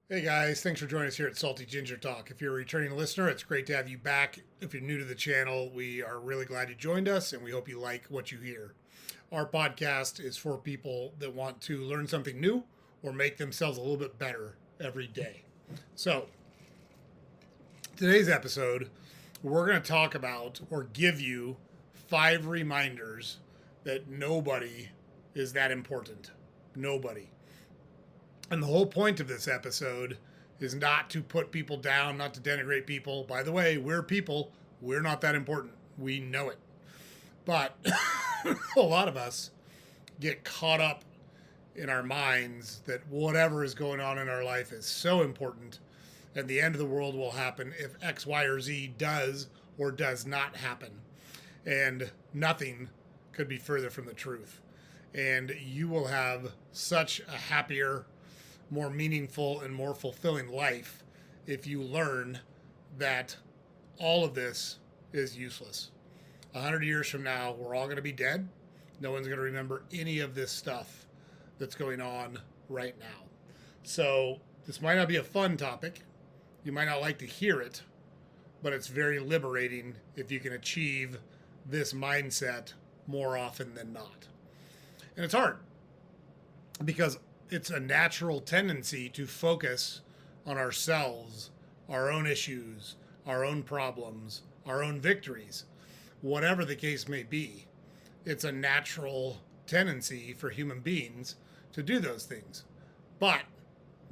Hey guys, thanks for joining us here at Salty Ginger Talk. If you're a returning listener, it's great to have you back. If you're new to the channel, we are really glad you joined us and we hope you like what you hear. Our podcast is for people that want to learn something new or make themselves a little bit better every day. So, today's episode, we're going to talk about or give you 5 reminders that nobody is that important. Nobody. And the whole point of this episode is not to put people down, not to denigrate people. By the way, we're people. We're not that important. We know it. But a lot of us get caught up in our minds that whatever is going on in our life is so important, and the end of the world will happen if X, Y, or Z does or does not happen. And nothing could be further from the truth. And you will have such a happier, more meaningful, and more fulfilling life if you learn that all of this is useless. 100 years from now, we're all going to be dead. No one's going to remember any of this stuff that's going on right now. So this might not be a fun topic. You might not like to hear it, but it's very liberating if you can achieve this mindset more often than not. And it's hard because it's a natural tendency to focus on ourselves, our own issues, our own problems, our own victories, whatever the case may be. It's a natural tendency for human beings to do those things. But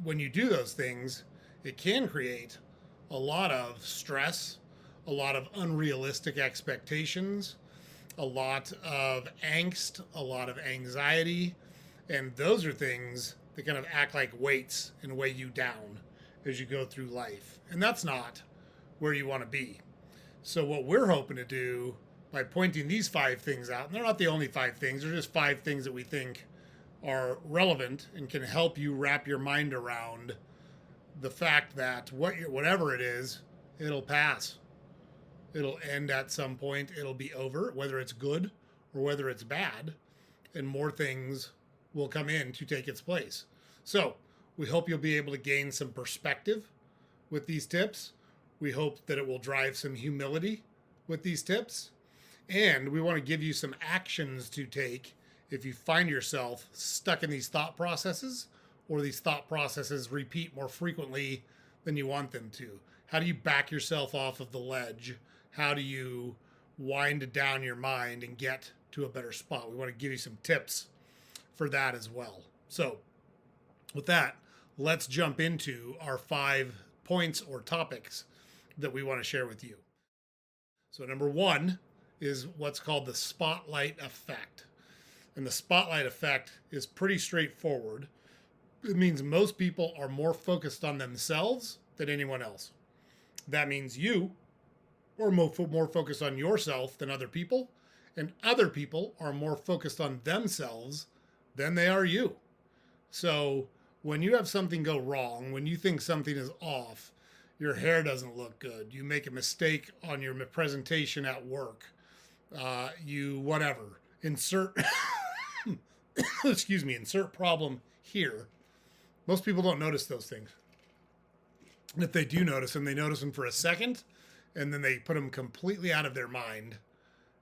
when you do those things, it can create a lot of stress, a lot of unrealistic expectations, a lot of angst, a lot of anxiety. And those are things that kind of act like weights and weigh you down as you go through life. And that's not where you want to be. So what we're hoping to do by pointing these 5 things out, and they're not the only 5 things, they're just 5 things that we think are relevant and can help you wrap your mind around the fact that whatever it is, it'll pass. It'll end at some point. It'll be over, whether it's good or whether it's bad, and more things will come in to take its place. So we hope you'll be able to gain some perspective with these tips. We hope that it will drive some humility with these tips. And we want to give you some actions to take if you find yourself stuck in these thought processes, or these thought processes repeat more frequently than you want them to. How do you back yourself off of the ledge? How do you wind down your mind and get to a better spot? We want to give you some tips for that as well. So with that, let's jump into our 5 points or topics that we want to share with you. So number 1 is what's called the spotlight effect. And the spotlight effect is pretty straightforward. It means most people are more focused on themselves than anyone else. That means you are more focused on yourself than other people, and other people are more focused on themselves than they are you. So when you have something go wrong, when you think something is off, your hair doesn't look good, you make a mistake on your presentation at work, you whatever, insert, insert problem here. Most people don't notice those things. If they do notice them, they notice them for a second, and then they put them completely out of their mind,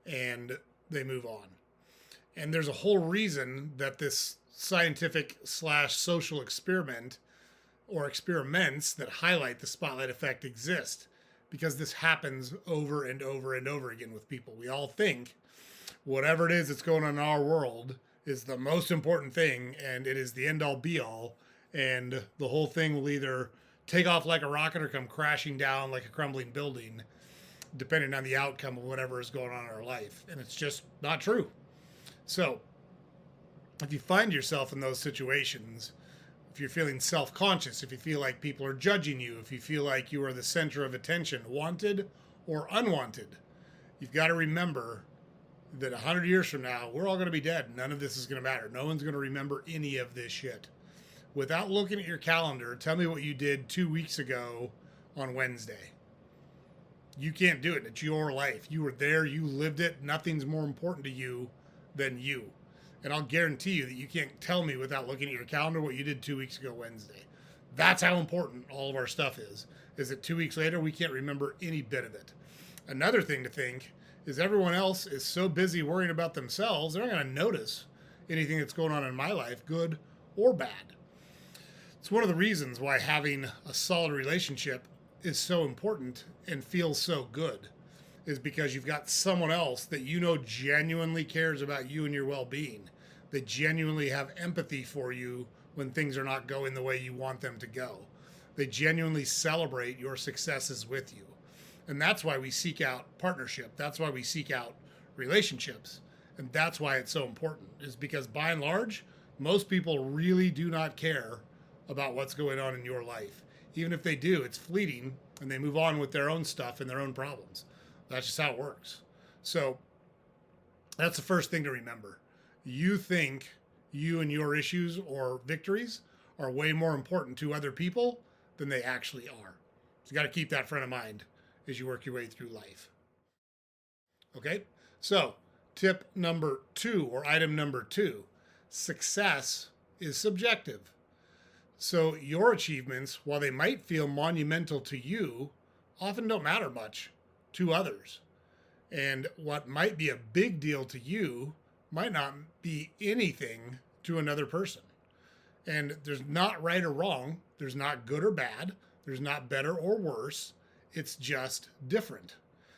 and they move on. And there's a whole reason that this scientific / social experiment or experiments that highlight the spotlight effect exist, because this happens over and over and over again with people. We all think whatever it is that's going on in our world is the most important thing, and it is the end all be all, and the whole thing will either take off like a rocket or come crashing down like a crumbling building, depending on the outcome of whatever is going on in our life. And it's just not true. So if you find yourself in those situations, if you're feeling self-conscious, if you feel like people are judging you, if you feel like you are the center of attention, wanted or unwanted, you've got to remember that 100 years from now, we're all going to be dead. None of this is going to matter. No one's going to remember any of this shit. Without looking at your calendar, tell me what you did 2 weeks ago on Wednesday. You can't do it. It's your life. You were there. You lived it. Nothing's more important to you than you. And I'll guarantee you that you can't tell me without looking at your calendar what you did 2 weeks ago Wednesday. That's how important all of our stuff is that 2 weeks later, we can't remember any bit of it. Another thing to think is everyone else is so busy worrying about themselves, they're not going to notice anything that's going on in my life, good or bad. It's one of the reasons why having a solid relationship is so important and feels so good, is because you've got someone else that you know genuinely cares about you and your well-being. They genuinely have empathy for you when things are not going the way you want them to go. They genuinely celebrate your successes with you. And that's why we seek out partnership. That's why we seek out relationships. And that's why it's so important, is because by and large, most people really do not care about what's going on in your life. Even if they do, it's fleeting and they move on with their own stuff and their own problems. That's just how it works. So that's the first thing to remember. You think you and your issues or victories are way more important to other people than they actually are. So you got to keep that front of mind as you work your way through life. Okay? So, tip number 2, or item number 2, success is subjective. So your achievements, while they might feel monumental to you, often don't matter much to others. And what might be a big deal to you might not be anything to another person. And there's not right or wrong. There's not good or bad. There's not better or worse. It's just different.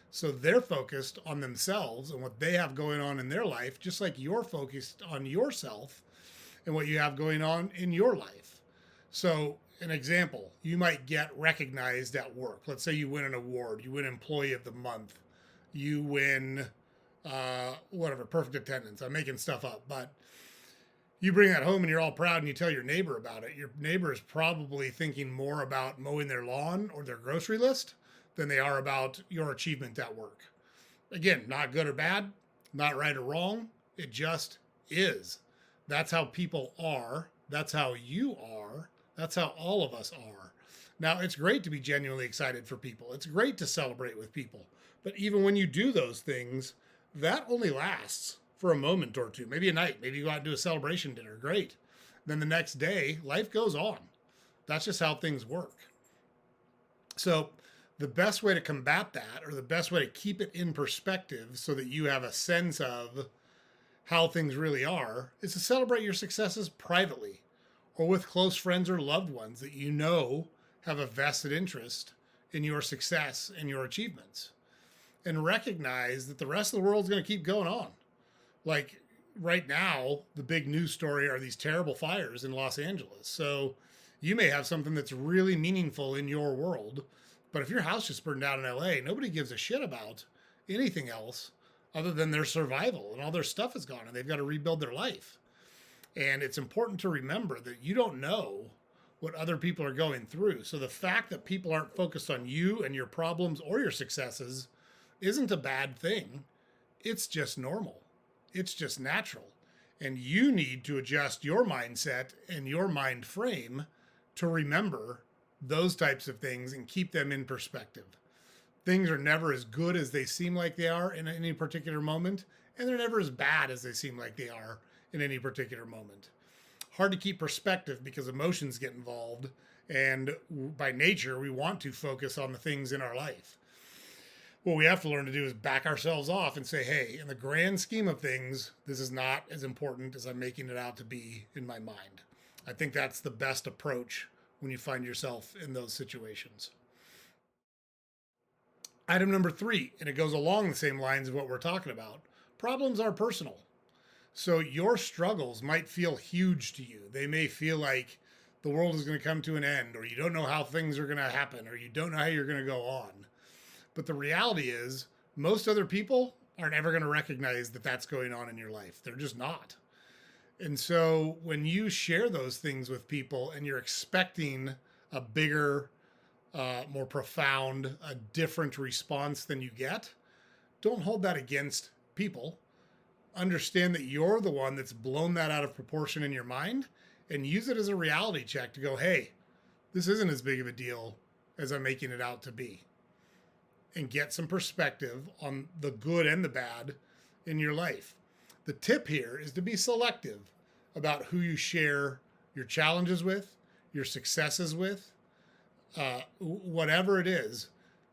So they're focused on themselves and what they have going on in their life, just like you're focused on yourself and what you have going on in your life. So, an example, you might get recognized at work. Let's say you win an award, you win Employee of the Month, you win perfect attendance. I'm making stuff up, but you bring that home and you're all proud and you tell your neighbor about it. Your neighbor is probably thinking more about mowing their lawn or their grocery list than they are about your achievement at work. Again, not good or bad, not right or wrong. It just is. That's how people are. That's how you are. That's how all of us are. Now, it's great to be genuinely excited for people. It's great to celebrate with people. But even when you do those things, that only lasts for a moment or two, maybe a night. Maybe you go out and do a celebration dinner. Great. Then the next day, life goes on. That's just how things work. So the best way to combat that, or the best way to keep it in perspective so that you have a sense of how things really are, is to celebrate your successes privately or with close friends or loved ones that you know have a vested interest in your success and your achievements. And recognize that the rest of the world's going to keep going on. Like right now, the big news story are these terrible fires in Los Angeles. So you may have something that's really meaningful in your world, but if your house just burned down in LA, nobody gives a shit about anything else other than their survival, and all their stuff is gone and they've got to rebuild their life. And it's important to remember that you don't know what other people are going through. So the fact that people aren't focused on you and your problems or your successes isn't a bad thing. It's just normal. It's just natural. And you need to adjust your mindset and your mind frame to remember those types of things and keep them in perspective. Things are never as good as they seem like they are in any particular moment, and they're never as bad as they seem like they are in any particular moment. Hard to keep perspective because emotions get involved, and by nature, we want to focus on the things in our life. What we have to learn to do is back ourselves off and say, hey, in the grand scheme of things, this is not as important as I'm making it out to be in my mind. I think that's the best approach when you find yourself in those situations. Item number 3, and it goes along the same lines of what we're talking about. Problems are personal. So your struggles might feel huge to you. They may feel like the world is going to come to an end, or you don't know how things are going to happen, or you don't know how you're going to go on. But the reality is, most other people are never going to recognize that that's going on in your life. They're just not. And so when you share those things with people and you're expecting a bigger, more profound, a different response than you get, don't hold that against people. Understand that you're the one that's blown that out of proportion in your mind, and use it as a reality check to go, hey, this isn't as big of a deal as I'm making it out to be. And get some perspective on the good and the bad in your life. The tip here is to be selective about who you share your challenges with, your successes with, whatever it is,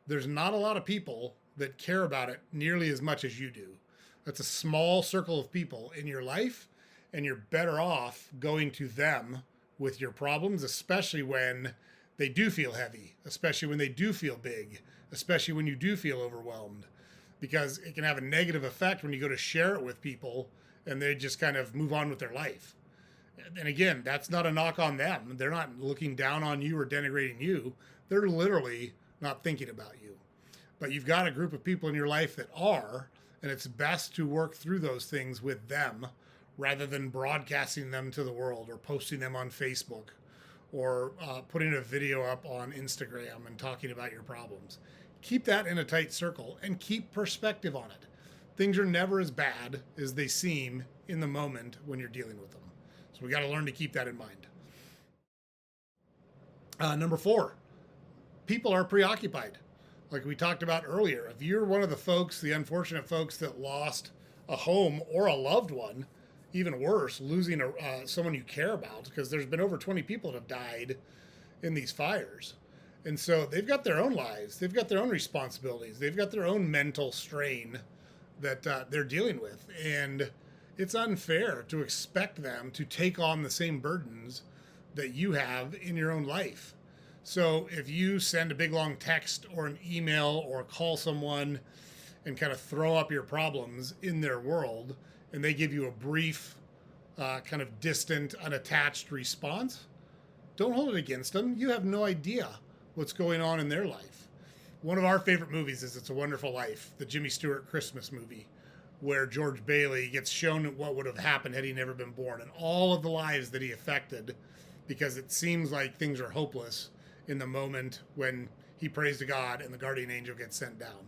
there's not a lot of people that care about it nearly as much as you do. That's a small circle of people in your life, and you're better off going to them with your problems, especially when they do feel heavy, especially when they do feel big, especially when you do feel overwhelmed, because it can have a negative effect when you go to share it with people and they just kind of move on with their life. And again, that's not a knock on them. They're not looking down on you or denigrating you. They're literally not thinking about you. But you've got a group of people in your life that are, and it's best to work through those things with them rather than broadcasting them to the world or posting them on Facebook or putting a video up on Instagram and talking about your problems. Keep that in a tight circle and keep perspective on it. Things are never as bad as they seem in the moment when you're dealing with them. So we got to learn to keep that in mind. Number 4, people are preoccupied. Like we talked about earlier, if you're one of the folks, the unfortunate folks that lost a home or a loved one, even worse, losing someone you care about, because there's been over 20 people that have died in these fires. And so they've got their own lives. They've got their own responsibilities. They've got their own mental strain that they're dealing with. And it's unfair to expect them to take on the same burdens that you have in your own life. So if you send a big long text or an email or call someone and kind of throw up your problems in their world, and they give you a brief, kind of distant, unattached response, don't hold it against them. You have no idea what's going on in their life. One of our favorite movies is It's a Wonderful Life, the Jimmy Stewart Christmas movie, where George Bailey gets shown what would have happened had he never been born and all of the lives that he affected, because it seems like things are hopeless in the moment when he prays to God and the guardian angel gets sent down.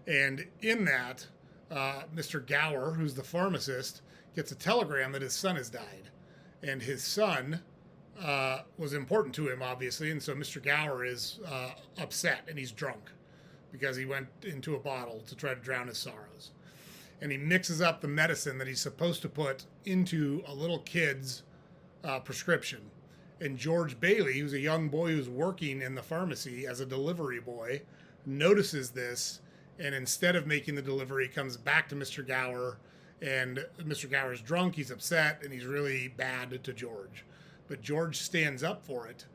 And in that, Mr. Gower, who's the pharmacist, gets a telegram that his son has died. And his son was important to him, obviously. And so Mr. Gower is upset, and he's drunk because he went into a bottle to try to drown his sorrows. And he mixes up the medicine that he's supposed to put into a little kid's prescription. And George Bailey, who's a young boy who's working in the pharmacy as a delivery boy, notices this, and instead of making the delivery, comes back to Mr. Gower, and Mr. Gower's drunk, he's upset, and he's really bad to George. But George stands up for it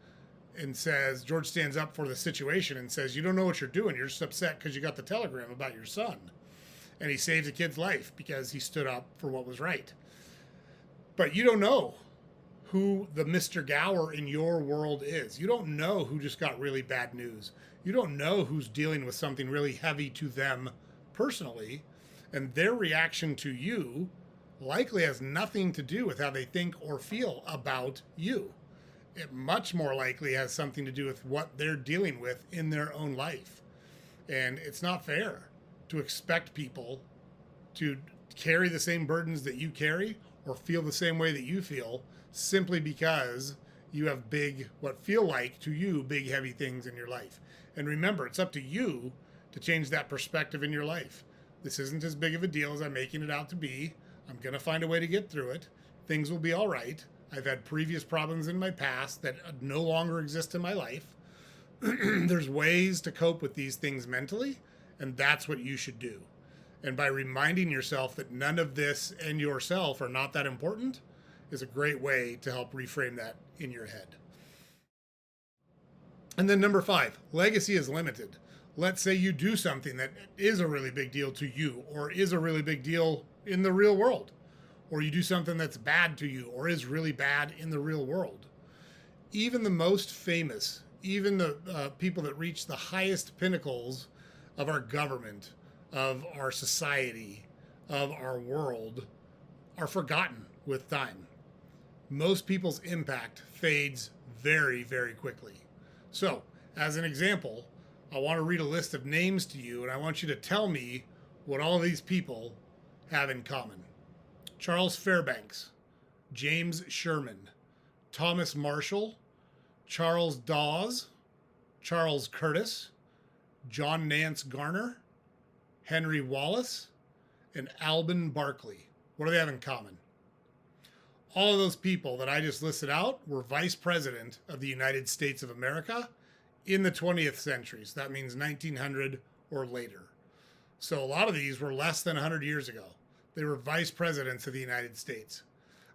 and says, George stands up for the situation and says, you don't know what you're doing. You're just upset because you got the telegram about your son. And he saves a kid's life because he stood up for what was right. But you don't know who the Mr. Gower in your world is. You don't know who just got really bad news. You don't know who's dealing with something really heavy to them personally, and their reaction to you likely has nothing to do with how they think or feel about you. It much more likely has something to do with what they're dealing with in their own life. And it's not fair to expect people to carry the same burdens that you carry or feel the same way that you feel simply because you have big, what feel like to you, big, heavy things in your life. And remember, it's up to you to change that perspective in your life. This isn't as big of a deal as I'm making it out to be. I'm going to find a way to get through it. Things will be all right. I've had previous problems in my past that no longer exist in my life. There's ways to cope with these things mentally, and that's what you should do. And by reminding yourself that none of this and yourself are not that important is a great way to help reframe that in your head. And then number 5, legacy is limited. Let's say you do something that is a really big deal to you or is a really big deal in the real world, or you do something that's bad to you or is really bad in the real world. Even the most famous, even the people that reach the highest pinnacles of our government, of our society, of our world, are forgotten with time. Most people's impact fades very, very quickly. So, as an example, I want to read a list of names to you, and I want you to tell me what all of these people have in common. Charles Fairbanks, James Sherman, Thomas Marshall, Charles Dawes, Charles Curtis, John Nance Garner, Henry Wallace, and Alban Barkley. What do they have in common? All of those people that I just listed out were vice president of the United States of America in the 20th century. So that means 1900 or later. So a lot of these were less than 100 years ago. They were vice presidents of the United States.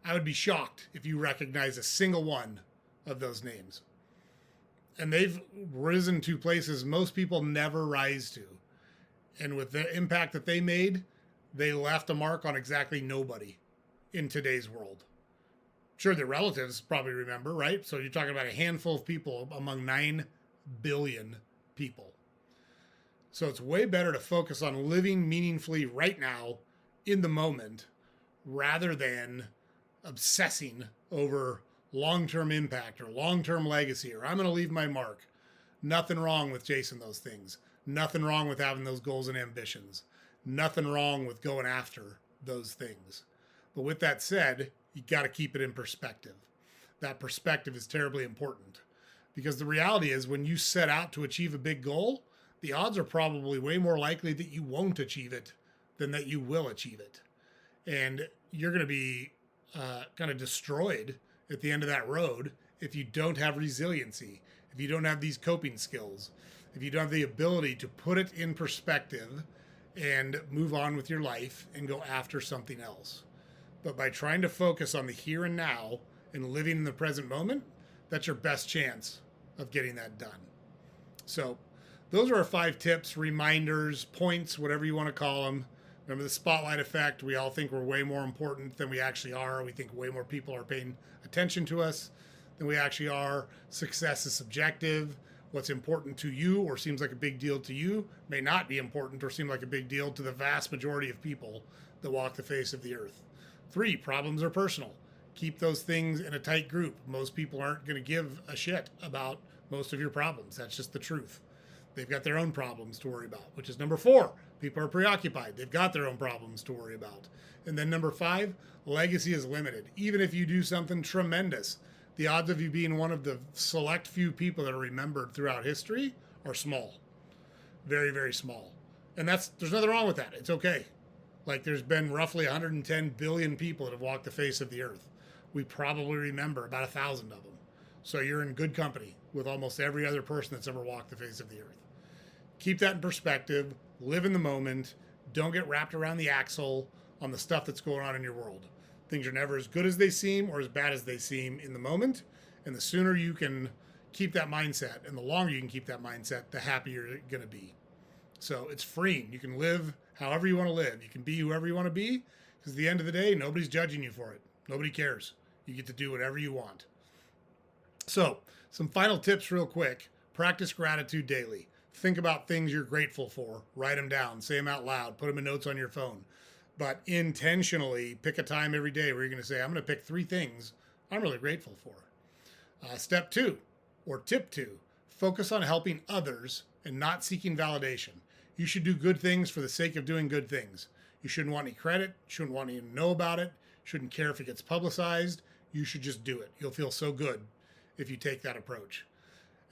I would be shocked if you recognize a single one of those names. And they've risen to places most people never rise to. And with the impact that they made, they left a mark on exactly nobody in today's world. Sure, their relatives probably remember, right? So you're talking about a handful of people among 9 billion people. So it's way better to focus on living meaningfully right now in the moment rather than obsessing over long-term impact or long-term legacy or I'm going to leave my mark. Nothing wrong with chasing those things. Nothing wrong with having those goals and ambitions. Nothing wrong with going after those things. But with that said, you got to keep it in perspective. That perspective is terribly important because the reality is when you set out to achieve a big goal, the odds are probably way more likely that you won't achieve it than that you will achieve it. And you're going to be kind of destroyed at the end of that road if you don't have resiliency, if you don't have these coping skills, if you don't have the ability to put it in perspective and move on with your life and go after something else. But by trying to focus on the here and now and living in the present moment, that's your best chance of getting that done. So those are our 5 tips, reminders, points, whatever you want to call them. Remember the spotlight effect. We all think we're way more important than we actually are. We think way more people are paying attention to us than we actually are. Success is subjective. What's important to you or seems like a big deal to you may not be important or seem like a big deal to the vast majority of people that walk the face of the earth. 3, problems are personal. Keep those things in a tight group. Most people aren't going to give a shit about most of your problems. That's just the truth. They've got their own problems to worry about, which is number 4. People are preoccupied. They've got their own problems to worry about. And then number 5, legacy is limited. Even if you do something tremendous, the odds of you being one of the select few people that are remembered throughout history are small. Very, very small. And there's nothing wrong with that. It's okay. Like there's been roughly 110 billion people that have walked the face of the earth. We probably remember about 1,000 of them. So you're in good company with almost every other person that's ever walked the face of the earth. Keep that in perspective. Live in the moment. Don't get wrapped around the axle on the stuff that's going on in your world. Things are never as good as they seem or as bad as they seem in the moment. And the sooner you can keep that mindset and the longer you can keep that mindset, the happier you're going to be. So it's freeing. You can live however you want to live. You can be whoever you want to be because at the end of the day, nobody's judging you for it. Nobody cares. You get to do whatever you want. So some final tips real quick. Practice gratitude daily. Think about things you're grateful for. Write them down. Say them out loud. Put them in notes on your phone. But intentionally pick a time every day where you're going to say, I'm going to pick 3 things I'm really grateful for. Step 2, or tip 2, focus on helping others and not seeking validation. You should do good things for the sake of doing good things. You shouldn't want any credit. You shouldn't want anyone to know about it. You shouldn't care if it gets publicized. You should just do it. You'll feel so good if you take that approach.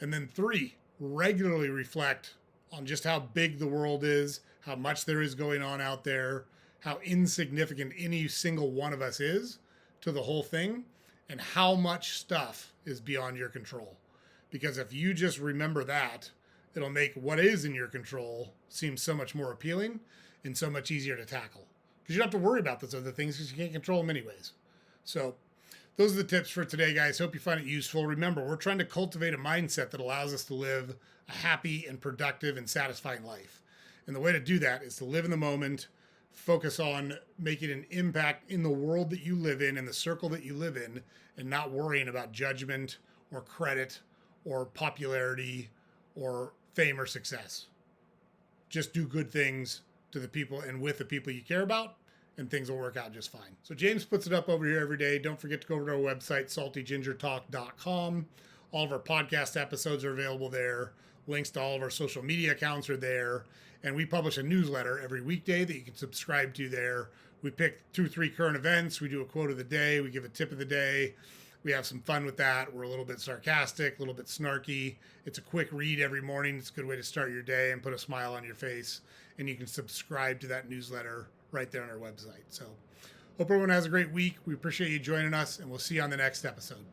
And then 3, regularly reflect on just how big the world is, how much there is going on out there, how insignificant any single one of us is to the whole thing, and how much stuff is beyond your control. Because if you just remember that, it'll make what is in your control seem so much more appealing and so much easier to tackle. Because you don't have to worry about those other things because you can't control them anyways. So those are the tips for today, guys. Hope you find it useful. Remember, we're trying to cultivate a mindset that allows us to live a happy and productive and satisfying life. And the way to do that is to live in the moment, focus on making an impact in the world that you live in the circle that you live in, and not worrying about judgment or credit or popularity or fame or success. Just do good things to the people and with the people you care about, and things will work out just fine. So James puts it up over here every day. Don't forget to go over to our website, saltygingertalk.com. All of our podcast episodes are available there. Links to all of our social media accounts are there. And we publish a newsletter every weekday that you can subscribe to there. We pick 2 or 3 current events. We do a quote of the day. We give a tip of the day. We have some fun with that. We're a little bit sarcastic, a little bit snarky. It's a quick read every morning. It's a good way to start your day and put a smile on your face. And you can subscribe to that newsletter right there on our website. So Hope everyone has a great week. We appreciate you joining us, and we'll see you on the next episode.